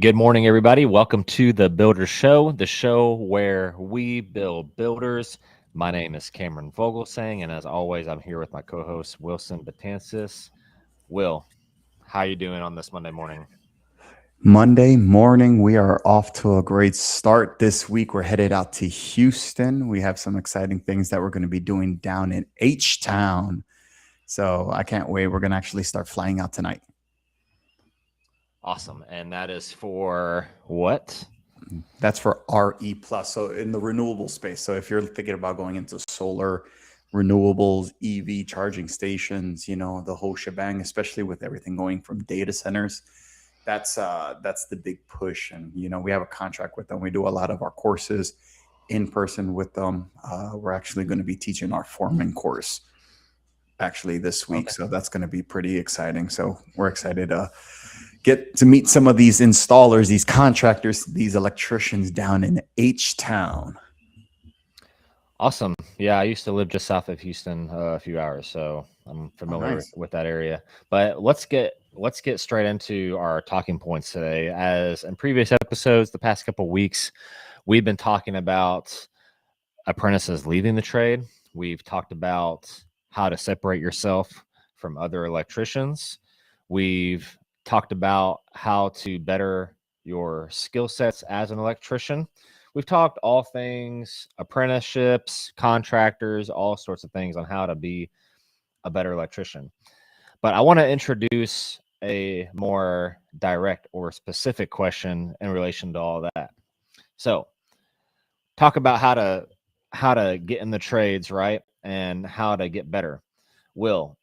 Good morning, everybody. Welcome to the Builder Show, the show where we build builders. My name is Cameron Vogelsang, and as always, I'm here with my co-host Wilson Betances. Will, how you doing on this Monday morning? Monday morning, we are off to a great start. This week, we're headed out to Houston. We have some exciting things that we're going to be doing down in H-Town. So I can't wait. We're going to actually start flying out tonight. Awesome. And that is for what? That's for RE plus. So in the renewable space. So if you're thinking about going into solar, renewables, EV charging stations, the whole shebang, especially with everything going from data centers, that's the big push. And we have a contract with them. We do a lot of our courses in person with them. We're actually going to be teaching our foreman course actually this week. Okay. So that's going to be pretty exciting. So we're excited to get to meet some of these installers, these contractors, these electricians down in H-Town. Awesome. Yeah, I used to live just south of Houston, a few hours, so I'm familiar nice. with that area. But let's get straight into our talking points today. As in previous episodes, the past couple of weeks, we've been talking about apprentices leaving the trade. We've talked about how to separate yourself from other electricians. We've talked about how to better your skill sets as an electrician. We've talked all things apprenticeships, contractors, all sorts of things on how to be a better electrician. But I want to introduce a more direct or specific question in relation to all that. So, talk about how to get in the trades, right? And how to get better. Will,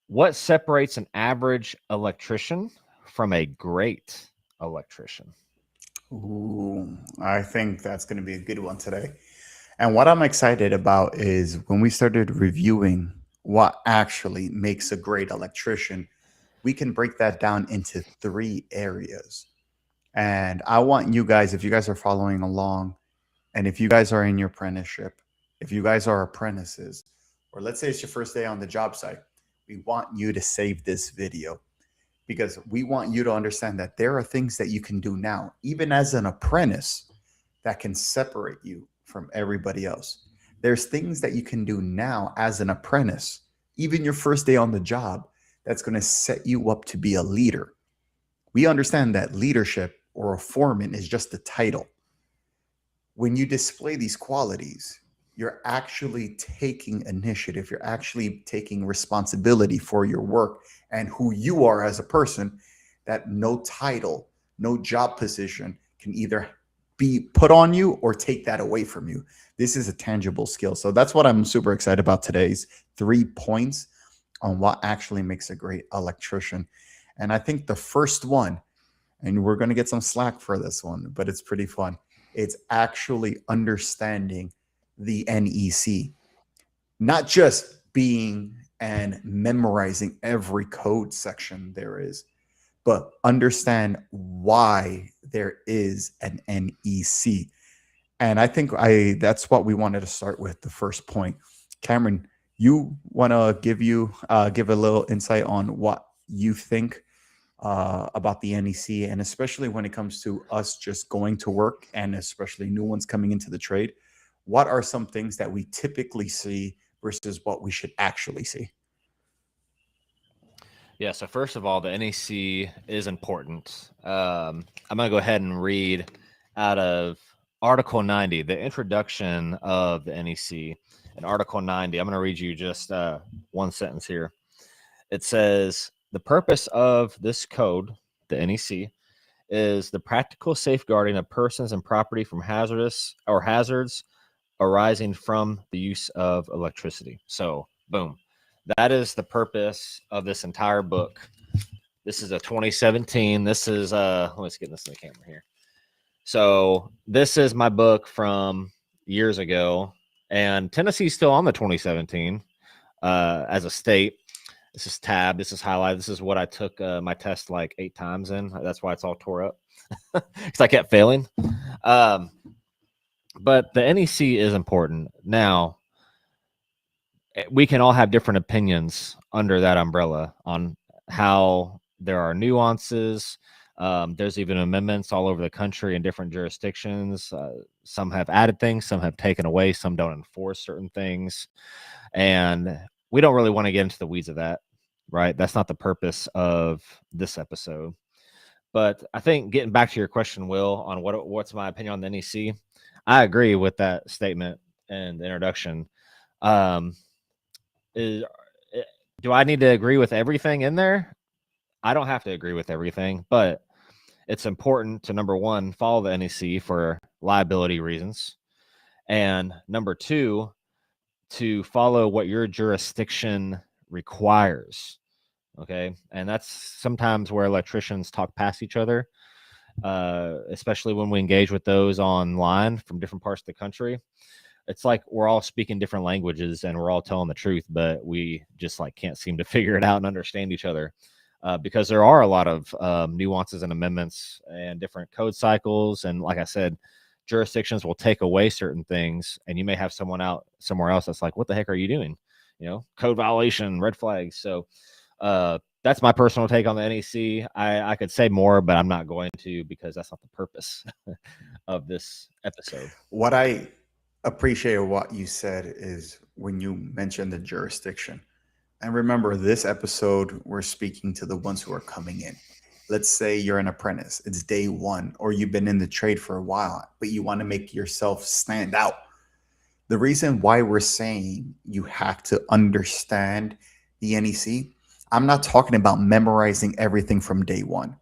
what separates an average electrician from a great electrician? Ooh, I think that's going to be a good one today. And what I'm excited about is when we started reviewing what actually makes a great electrician, we can break that down into 3 areas. And I want you guys, if you guys are following along, and if you guys are in your apprenticeship, if you guys are apprentices, or let's say it's your first day on the job site, we want you to save this video because we want you to understand that there are things that you can do now, even as an apprentice, that can separate you from everybody else. There's things that you can do now as an apprentice, even your first day on the job, that's going to set you up to be a leader. We understand that leadership or a foreman is just a title. When you display these qualities, you're actually taking initiative. You're actually taking responsibility for your work and who you are as a person, that no title, no job position can either be put on you or take that away from you. This is a tangible skill. So that's what I'm super excited about today's 3 points on what actually makes a great electrician. And I think the first one, and we're going to get some slack for this one, but it's pretty fun. It's actually understanding the NEC, not just being and memorizing every code section there is, but understand why there is an NEC. And I think that's what we wanted to start with, the first point. Cameron, you want to give a little insight on what you think about the NEC, and especially when it comes to us just going to work and especially new ones coming into the trade. What are some things that we typically see versus what we should actually see? Yeah, so first of all, the NEC is important. I'm going to go ahead and read out of Article 90, the introduction of the NEC. In Article 90, I'm going to read you just one sentence here. It says, the purpose of this code, the NEC, is the practical safeguarding of persons and property from hazards arising from the use of electricity. So, boom. That is the purpose of this entire book. This is a 2017. This is let's get this in the camera here. So this is my book from years ago, and Tennessee's still on the 2017 as a state. This is tab. This is highlight. This is what I took my test like 8 times in. That's why it's all tore up because I kept failing. But the NEC is important. Now, we can all have different opinions under that umbrella on how there are nuances, There's even amendments all over the country in different jurisdictions. Some have added things, some have taken away, some don't enforce certain things. And we don't really want to get into the weeds of that, right? That's not the purpose of this episode. But I think getting back to your question, Will, on what's my opinion on the NEC, I agree with that statement and the introduction. Um, is, do I need to agree with everything in there? I don't have to agree with everything, but it's important to, number one, follow the NEC for liability reasons. And number two, to follow what your jurisdiction requires. Okay. And that's sometimes where electricians talk past each other, especially when we engage with those online from different parts of the country. It's like we're all speaking different languages and we're all telling the truth, but we just like can't seem to figure it out and understand each other. Because there are a lot of nuances and amendments and different code cycles. And like I said, jurisdictions will take away certain things, and you may have someone out somewhere else that's like, what the heck are you doing? Code violation, red flags. So that's my personal take on the NEC. I could say more, but I'm not going to, because that's not the purpose of this episode. What I appreciate what you said is when you mentioned the jurisdiction. And remember, this episode, we're speaking to the ones who are coming in. Let's say you're an apprentice, it's day one, or you've been in the trade for a while, but you want to make yourself stand out. The reason why we're saying you have to understand the NEC, I'm not talking about memorizing everything from day one.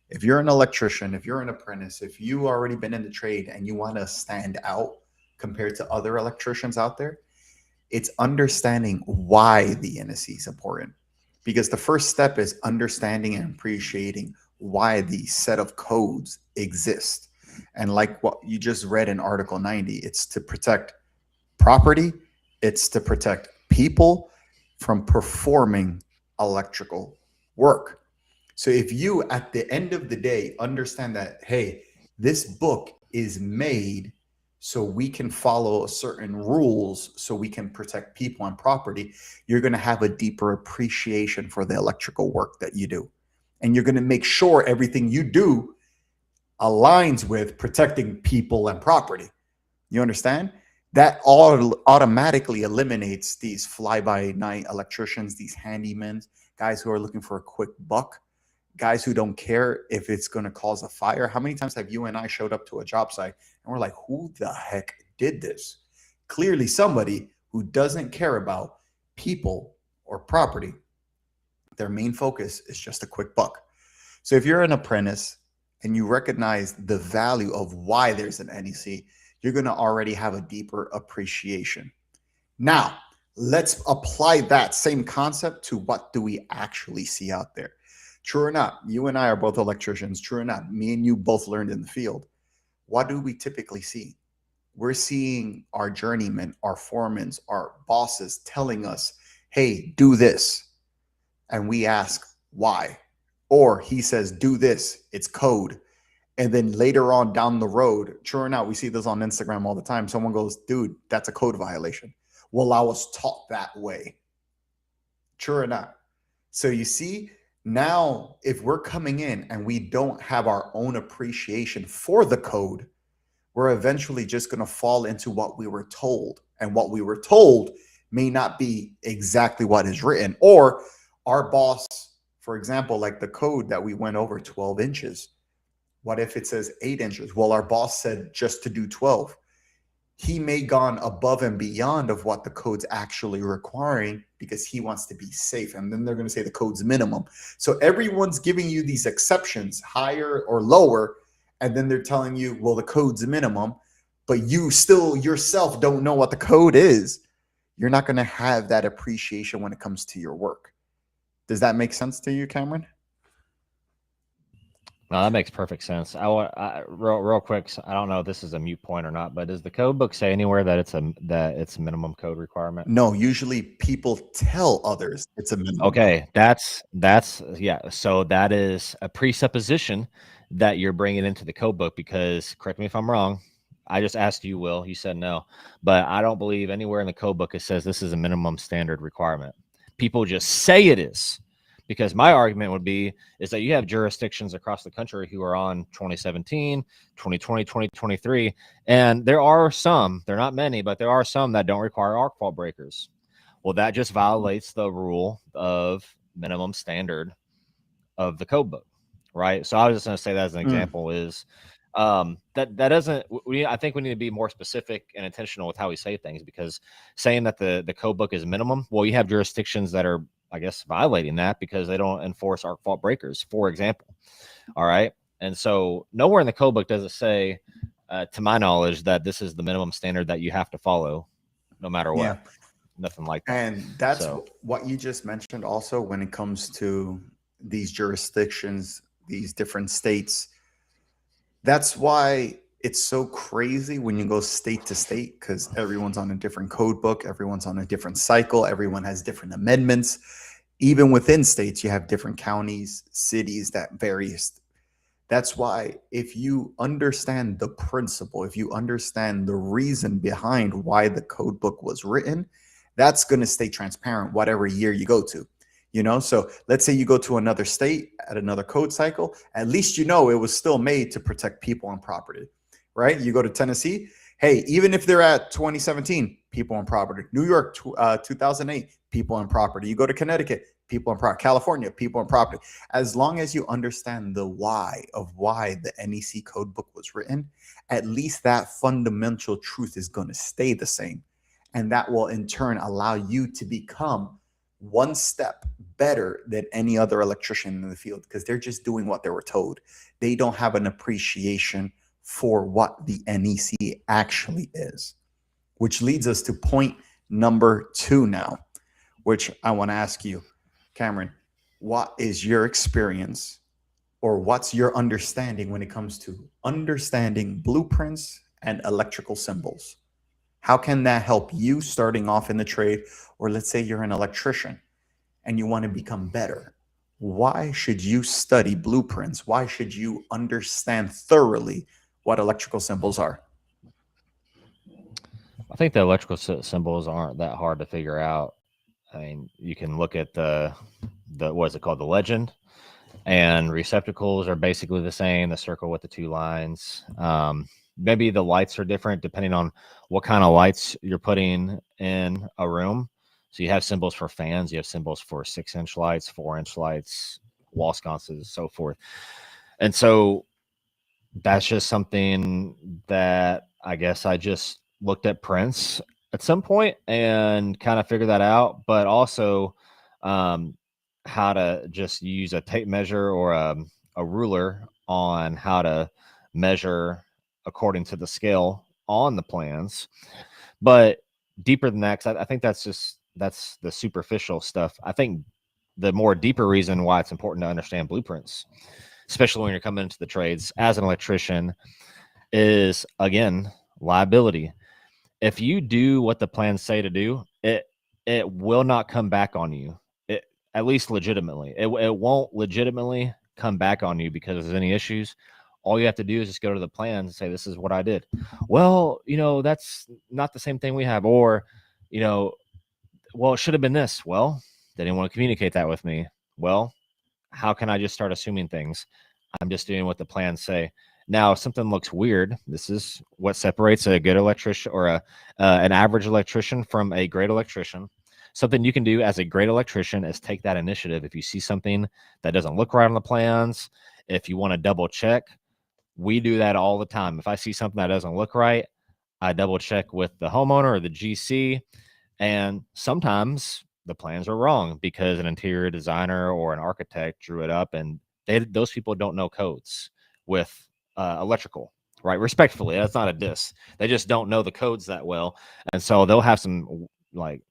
If you're an electrician, if you're an apprentice, if you already been in the trade and you want to stand out compared to other electricians out there, it's understanding why the NEC is important. Because the first step is understanding and appreciating why the set of codes exist. And like what you just read in Article 90, it's to protect property, it's to protect people from performing electrical work. So if you, at the end of the day, understand that, hey, this book is made so we can follow certain rules so we can protect people and property, you're going to have a deeper appreciation for the electrical work that you do. And you're going to make sure everything you do aligns with protecting people and property. You understand? That all automatically eliminates these fly-by-night electricians, these handymen, guys who are looking for a quick buck, guys who don't care if it's going to cause a fire. How many times have you and I showed up to a job site and we're like, who the heck did this? Clearly somebody who doesn't care about people or property. Their main focus is just a quick buck. So if you're an apprentice and you recognize the value of why there's an NEC, you're going to already have a deeper appreciation. Now, let's apply that same concept to what do we actually see out there. True or not, you and I are both electricians. True or not, me and you both learned in the field. What do we typically see? We're seeing our journeymen, our foremen, our bosses telling us, hey, do this. And we ask, why? Or he says, do this, it's code. And then later on down the road, true or not, we see this on Instagram all the time. Someone goes, dude, that's a code violation. Well, I was taught that way. True or not? So you see, now if we're coming in and we don't have our own appreciation for the code, we're eventually just going to fall into what we were told. And what we were told may not be exactly what is written. Or our boss, for example, like the code that we went over, 12 inches. What if it says 8 inches? Well, our boss said just to do 12. He may gone above and beyond of what the code's actually requiring because he wants to be safe. And then they're going to say the code's minimum. So everyone's giving you these exceptions, higher or lower. And then they're telling you, well, the code's minimum, but you still yourself don't know what the code is. You're not going to have that appreciation when it comes to your work. Does that make sense to you, Cameron? No, that makes perfect sense. Real quick. I don't know if this is a mute point or not, but does the code book say anywhere that it's a minimum code requirement? No, usually people tell others it's a minimum. Okay, that's yeah. So that is a presupposition that you're bringing into the code book, because correct me if I'm wrong. I just asked you, Will. You said no, but I don't believe anywhere in the code book it says this is a minimum standard requirement. People just say it is, Because my argument would be is that you have jurisdictions across the country who are on 2017, 2020, 2023, and there are some, they're not many, but there are some that don't require arc fault breakers. Well, that just violates the rule of minimum standard of the code book, right? So I was just going to say that as an example is that doesn't. I think we need to be more specific and intentional with how we say things, because saying that the code book is minimum, well, you have jurisdictions that are, I guess, violating that because they don't enforce arc fault breakers, for example. All right, and so nowhere in the code book does it say, to my knowledge, that this is the minimum standard that you have to follow, no matter what. Yeah. Nothing like that. And that's So, what you just mentioned also when it comes to these jurisdictions, these different states. That's why it's so crazy when you go state to state, because everyone's on a different code book, everyone's on a different cycle, everyone has different amendments. Even within states, you have different counties, cities that varies. That's why if you understand the principle, if you understand the reason behind why the code book was written, that's going to stay transparent whatever year you go to. So let's say you go to another state at another code cycle, at least it was still made to protect people and property, right? You go to Tennessee, hey, even if they're at 2017, people and property. New York, 2008, people and property. You go to Connecticut, people and property. California, people and property. As long as you understand the why of why the NEC code book was written, at least that fundamental truth is going to stay the same. And that will in turn allow you to become one step better than any other electrician in the field, because they're just doing what they were told. They don't have an appreciation for what the NEC actually is, which leads us to point number 2 now, which I want to ask you, Cameron, what is your experience, or what's your understanding when it comes to understanding blueprints and electrical symbols? How can that help you starting off in the trade? Or let's say you're an electrician and you want to become better. Why should you study blueprints? Why should you understand thoroughly what electrical symbols are? I think the electrical symbols aren't that hard to figure out. I mean, you can look at the what is it called, the legend, and receptacles are basically the same. The circle with the 2 lines. Maybe the lights are different depending on what kind of lights you're putting in a room. So you have symbols for fans, you have symbols for 6-inch lights, 4-inch lights, wall sconces, so forth. And so that's just something that I guess I just looked at prints at some point and kind of figured that out, but also how to just use a tape measure or a ruler on how to measure according to the scale on the plans. But deeper than that, 'cause I think that's the superficial stuff. I think the more deeper reason why it's important to understand blueprints, especially when you're coming into the trades as an electrician, is, again, liability. If you do what the plans say to do, it will not come back on you. At least legitimately. It won't legitimately come back on you because there's any issues. All you have to do is just go to the plans and say, this is what I did. Well, that's not the same thing we have. Or, well, it should have been this. Well, they didn't want to communicate that with me. Well, how can I just start assuming things? I'm just doing what the plans say. Now, if something looks weird, this is what separates a good electrician or an average electrician from a great electrician. Something you can do as a great electrician is take that initiative. If you see something that doesn't look right on the plans, if you want to double check, we do that all the time. If I see something that doesn't look right, I double check with the homeowner or the GC. And sometimes the plans are wrong because an interior designer or an architect drew it up, and those people don't know codes with electrical, right? Respectfully, that's not a diss. They just don't know the codes that well. And so they'll have some like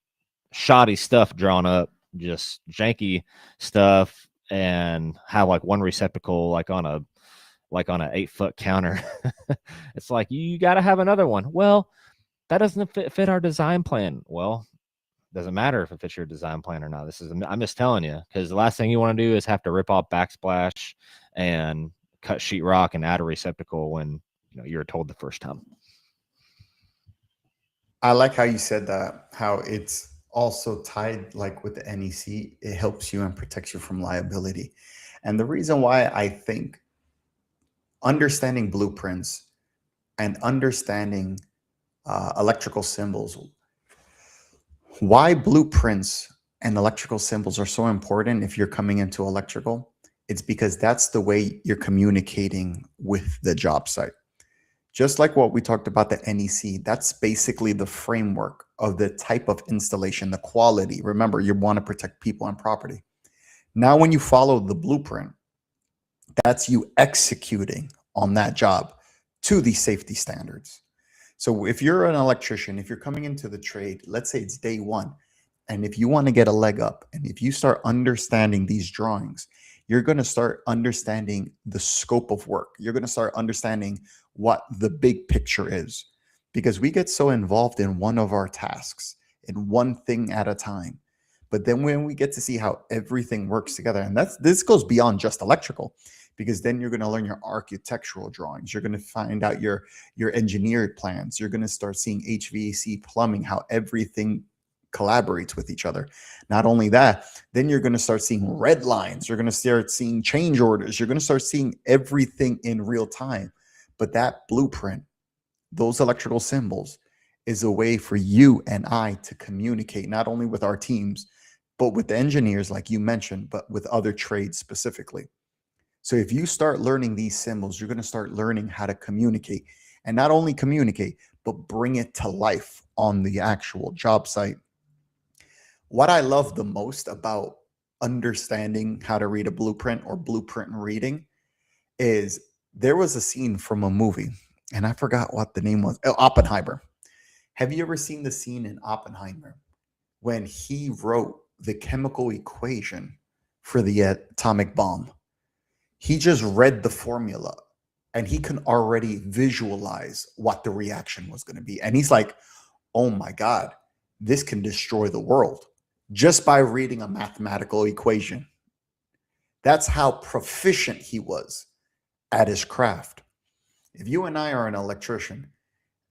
shoddy stuff drawn up, just janky stuff, and have like one receptacle like on a 8-foot counter. It's like, you got to have another one. Well, that doesn't fit our design plan. Well, doesn't matter if it fits your design plan or not. I'm just telling you, because the last thing you want to do is have to rip off backsplash and cut sheetrock and add a receptacle when you're told the first time. I like how you said that, how it's also tied like with the NEC, it helps you and protects you from liability. And the reason why I think understanding blueprints and understanding electrical symbols, why blueprints and electrical symbols are so important if you're coming into electrical, it's because that's the way you're communicating with the job site. Just like what we talked about the NEC, that's basically the framework of the type of installation, the quality. Remember, you want to protect people and property. Now, when you follow the blueprint, that's you executing on that job to these safety standards. So if you're an electrician, if you're coming into the trade, let's say it's day one, and if you want to get a leg up, and if you start understanding these drawings, you're going to start understanding the scope of work. You're going to start understanding what the big picture is, because we get so involved in one of our tasks, in one thing at a time. But then when we get to see how everything works together, and this goes beyond just electrical, because then you're going to learn your architectural drawings. You're going to find out your engineered plans. You're going to start seeing HVAC, plumbing, how everything collaborates with each other. Not only that, then you're going to start seeing red lines. You're going to start seeing change orders. You're going to start seeing everything in real time. But that blueprint, those electrical symbols, is a way for you and I to communicate not only with our teams, but with the engineers, like you mentioned, but with other trades specifically. So if you start learning these symbols, you're going to start learning how to communicate, and not only communicate, but bring it to life on the actual job site. What I love the most about understanding how to read a blueprint or blueprint reading is there was a scene from a movie, and I forgot what the name was. Oh, Oppenheimer. Have you ever seen the scene in Oppenheimer when he wrote the chemical equation for the atomic bomb? He just read the formula and he can already visualize what the reaction was going to be. And he's like, oh my God, this can destroy the world just by reading a mathematical equation. That's how proficient he was at his craft. If you and I are an electrician,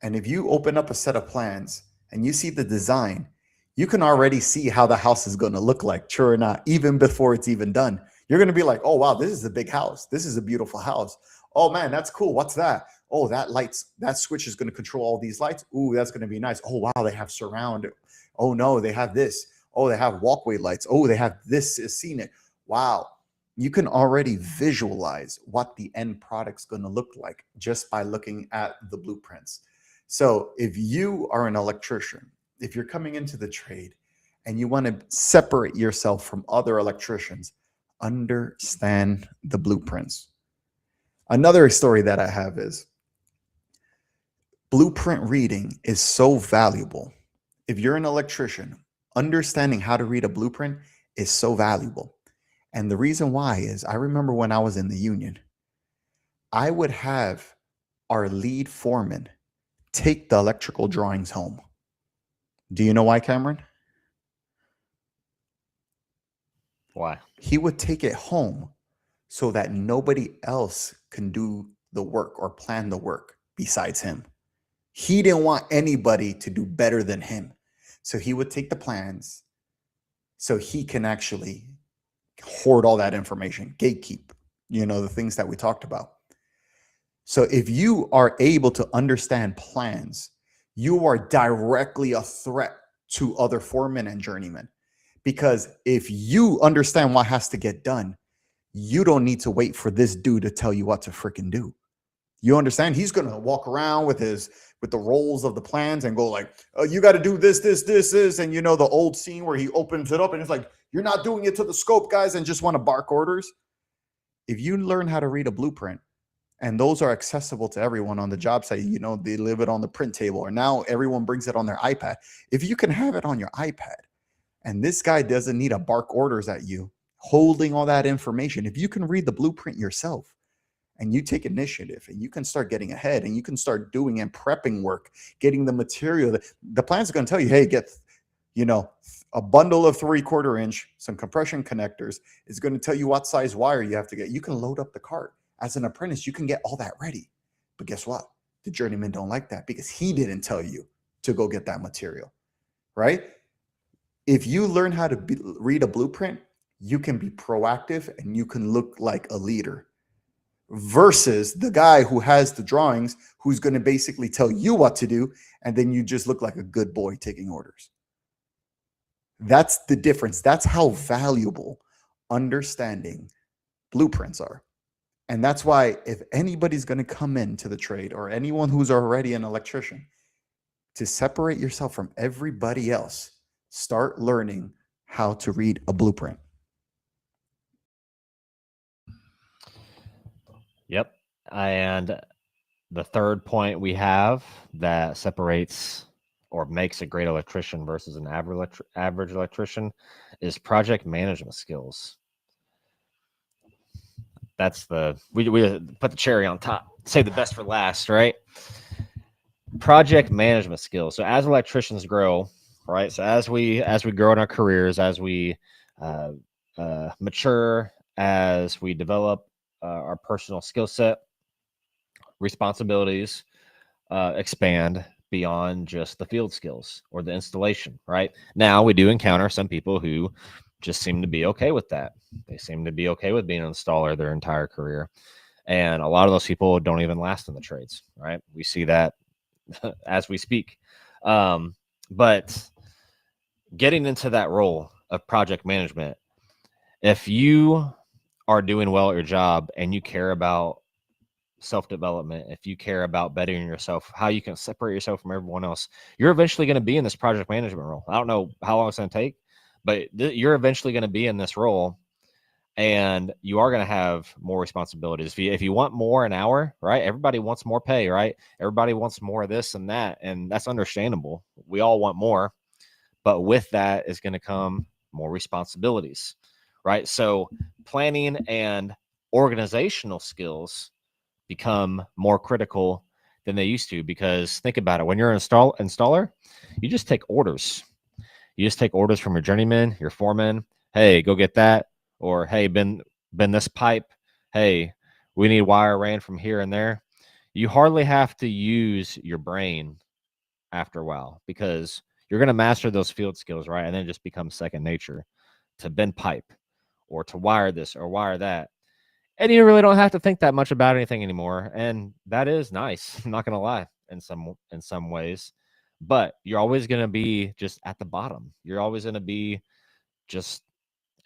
and if you open up a set of plans and you see the design, you can already see how the house is going to look like, true or not, even before it's even done. You're going to be like, oh, wow, this is a big house. This is a beautiful house. Oh, man, that's cool. What's that? Oh, that switch is going to control all these lights. Ooh, that's going to be nice. Oh, wow, they have surround. Oh, no, they have this. Oh, they have walkway lights. Oh, they have this is scenic. Wow. You can already visualize what the end product's going to look like just by looking at the blueprints. So if you are an electrician, if you're coming into the trade and you want to separate yourself from other electricians, understand the blueprints. Another story that I have is blueprint reading is so valuable. If you're an electrician, understanding how to read a blueprint is so valuable. And the reason why is I remember when I was in the union, I would have our lead foreman take the electrical drawings home. Do you know why, Cameron? Why? He would take it home so that nobody else can do the work or plan the work besides him. He didn't want anybody to do better than him. So he would take the plans so he can actually hoard all that information, gatekeep, the things that we talked about. So if you are able to understand plans, you are directly a threat to other foremen and journeymen. Because if you understand what has to get done, you don't need to wait for this dude to tell you what to freaking do. You understand? He's going to walk around with the rolls of the plans and go like, oh, you got to do this, and the old scene where he opens it up and it's like, you're not doing it to the scope, guys, and just want to bark orders. If you learn how to read a blueprint, and those are accessible to everyone on the job site, they leave it on the print table, or now everyone brings it on their iPad. If you can have it on your iPad, and this guy doesn't need to bark orders at you, holding all that information, if you can read the blueprint yourself, and you take initiative and you can start getting ahead and you can start doing and prepping work, getting the material. The plan's going to tell you, hey, get, a bundle of 3/4 inch, some compression connectors. It's going to tell you what size wire you have to get. You can load up the cart. As an apprentice, you can get all that ready. But guess what? The journeyman don't like that because he didn't tell you to go get that material, right? If you learn how to read a blueprint, you can be proactive and you can look like a leader versus the guy who has the drawings who's going to basically tell you what to do and then you just look like a good boy taking orders. That's the difference. That's how valuable understanding blueprints are. And that's why if anybody's going to come into the trade or anyone who's already an electrician, to separate yourself from everybody else, start learning how to read a blueprint. Yep. And the third point we have that separates or makes a great electrician versus an average electrician is project management skills. That's we put the cherry on top. Save the best for last, right? Project management skills. So as electricians grow, right? So as we grow in our careers, as we mature, as we develop our personal skill set, responsibilities expand beyond just the field skills or the installation, right? Now we do encounter some people who just seem to be okay with that. They seem to be okay with being an installer their entire career. And a lot of those people don't even last in the trades, right? We see that as we speak. But getting into that role of project management, if you are doing well at your job and you care about self-development, if you care about bettering yourself, how you can separate yourself from everyone else, you're eventually going to be in this project management role. I don't know how long it's going to take, but you're eventually going to be in this role, and you are going to have more responsibilities. If you want more an hour, right? Everybody wants more pay, right? Everybody wants more of this and that, and that's understandable. We all want more, but with that is going to come more responsibilities, right? So planning and organizational skills become more critical than they used to, because think about it. When you're an installer, you just take orders. You just take orders from your journeyman, your foreman. Hey, go get that. Or, hey, bend this pipe. Hey, we need wire ran from here and there. You hardly have to use your brain after a while, because you're going to master those field skills, right? And then it just becomes second nature to bend pipe or to wire this or wire that. And you really don't have to think that much about anything anymore. And that is nice. I'm not going to lie, in some ways. But you're always going to be just at the bottom. You're always going to be just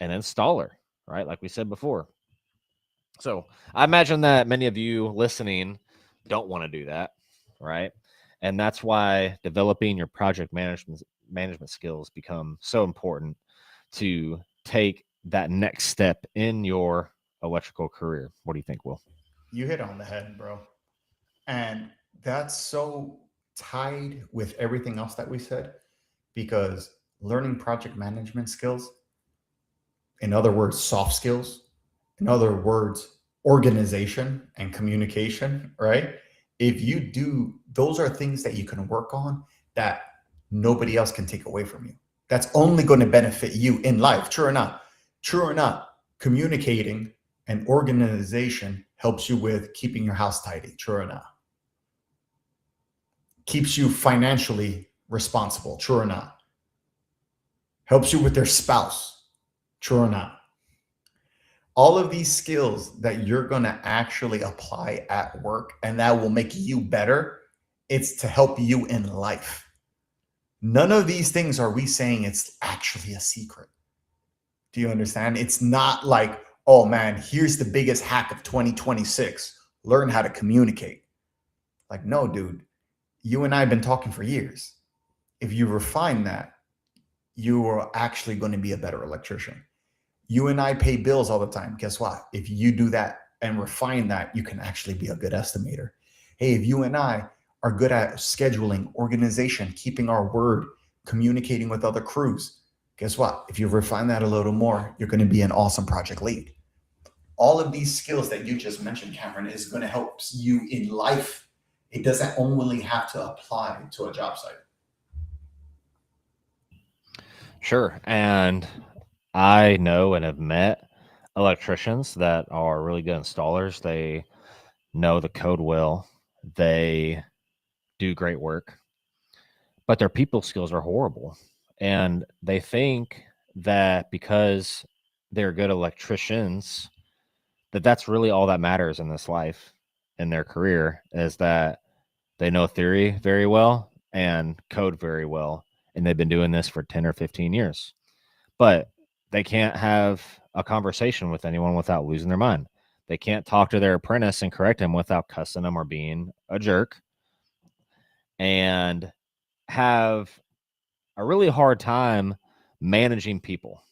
an installer, right? Like we said before. So I imagine that many of you listening don't want to do that, right? And that's why developing your project management skills become so important to take that next step in your electrical career. What do you think, Will? You hit on the head, bro. And that's so tied with everything else that we said, because learning project management skills, in other words, soft skills, in other words, organization and communication, right? If you do, those are things that you can work on that nobody else can take away from you. That's only going to benefit you in life. True or not? True or not? Communicating and organization helps you with keeping your house tidy. True or not? Keeps you financially responsible. True or not? Helps you with their spouse. True or not? All of these skills that you're going to actually apply at work and that will make you better, it's to help you in life. None of these things are we saying it's actually a secret. Do you understand? It's not like, oh man, here's the biggest hack of 2026. Learn how to communicate. Like, no, dude, you and I have been talking for years. If you refine that, you are actually going to be a better electrician. You and I pay bills all the time. Guess what? If you do that and refine that, you can actually be a good estimator. Hey, if you and I are good at scheduling, organization, keeping our word, communicating with other crews, guess what? If you refine that a little more, you're going to be an awesome project lead. All of these skills that you just mentioned, Cameron, is going to help you in life. It doesn't only have to apply to a job site. Sure. And I know and have met electricians that are really good installers. They know the code well. They do great work, but their people skills are horrible. And they think that because they're good electricians, that that's really all that matters in this life, in their career, is that they know theory very well and code very well. And they've been doing this for 10 or 15 years. But they can't have a conversation with anyone without losing their mind. They can't talk to their apprentice and correct him without cussing them or being a jerk, and have a really hard time managing people.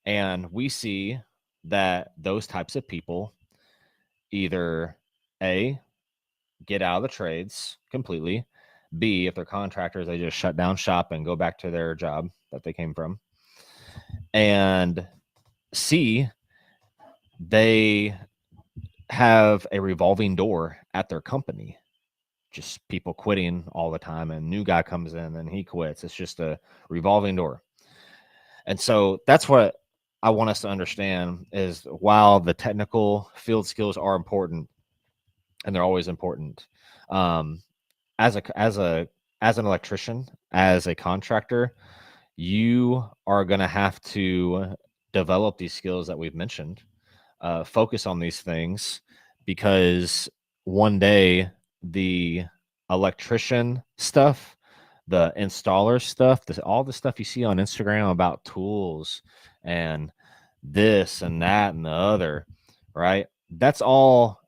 And we see that those types of people either A, get out of the trades completely, B, if they're contractors, they just shut down shop and go back to their job that they came from, and C, they have a revolving door at their company, just people quitting all the time, and new guy comes in and he quits. It's just a revolving door. And so that's what I want us to understand, is while the technical field skills are important, and they're always important, as an electrician, as a contractor, you are going to have to develop these skills that we've mentioned, focus on these things, because one day the electrician stuff, the installer stuff, all the stuff you see on Instagram about tools and this and that and the other, right? That's all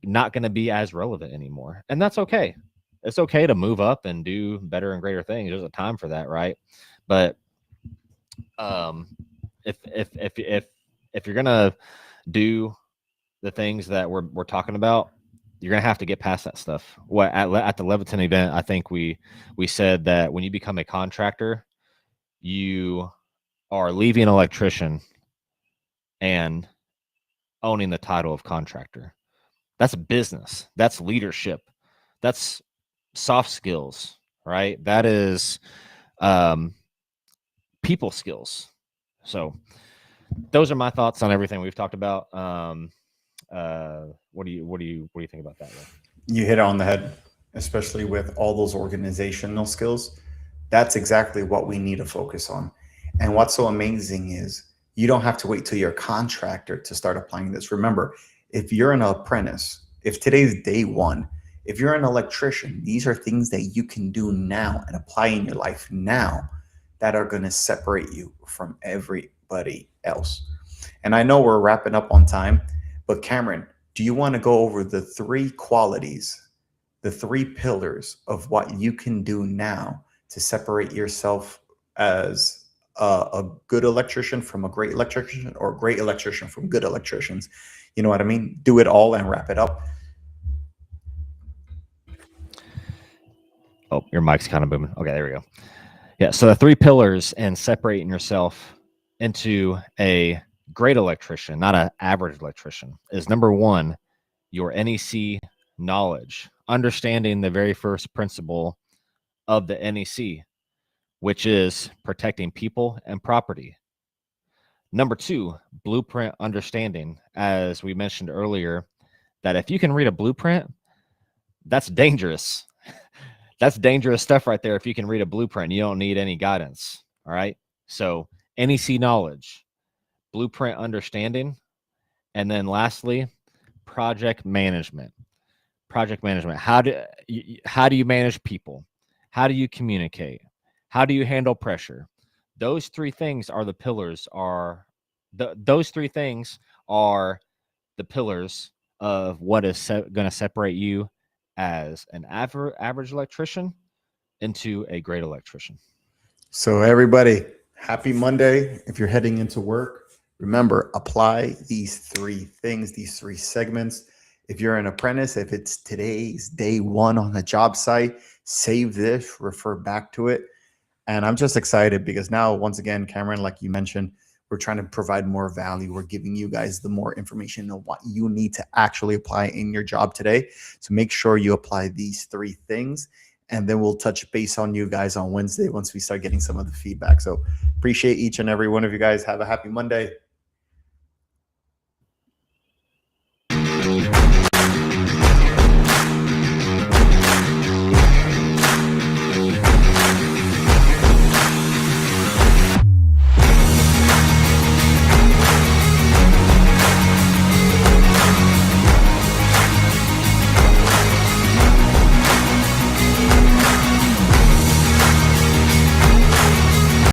not going to be as relevant anymore. And that's okay. It's okay to move up and do better and greater things. There's a time for that, right? But if you're gonna do the things that we're talking about, you're gonna have to get past that stuff. What at the Leviton event, I think we said that when you become a contractor, you are leaving electrician and owning the title of contractor. That's business. That's leadership. That's soft skills, right? That is people skills. So those are my thoughts on everything we've talked about. What do you think about that, Will? You hit it on the head, especially with all those organizational skills. That's exactly what we need to focus on. And what's so amazing is you don't have to wait till you're a contractor to start applying this. Remember, if you're an apprentice, if today's day one, if you're an electrician, these are things that you can do now and apply in your life now that are going to separate you from everybody else. And I know we're wrapping up on time, but Cameron, do you want to go over the three qualities, the three pillars of what you can do now to separate yourself as a good electrician from a great electrician, or a great electrician from good electricians? You know what I mean? Do it all and wrap it up. Oh, your mic's kind of booming. Okay, there we go. Yeah, so the three pillars in separating yourself into a great electrician, not an average electrician, is number one, your NEC knowledge, understanding the very first principle of the NEC, which is protecting people and property. Number two, blueprint understanding. As we mentioned earlier, that if you can read a blueprint, that's dangerous. That's dangerous stuff right there. If you can read a blueprint, you don't need any guidance. All right. So NEC knowledge, blueprint understanding, and then lastly, project management. Project management. How do you manage people? How do you communicate? How do you handle pressure? Those three things are the pillars. Those three things are the pillars of what is going to separate you as an average electrician into a great electrician. So everybody, happy Monday. If you're heading into work, remember, apply these three things, these three segments. If you're an apprentice, if it's today's day one on the job site, save this, refer back to it. And I'm just excited because now, once again, Cameron, like you mentioned, we're trying to provide more value. We're giving you guys the more information on what you need to actually apply in your job today. So make sure you apply these three things, and then we'll touch base on you guys on Wednesday once we start getting some of the feedback. So appreciate each and every one of you guys. Have a happy Monday.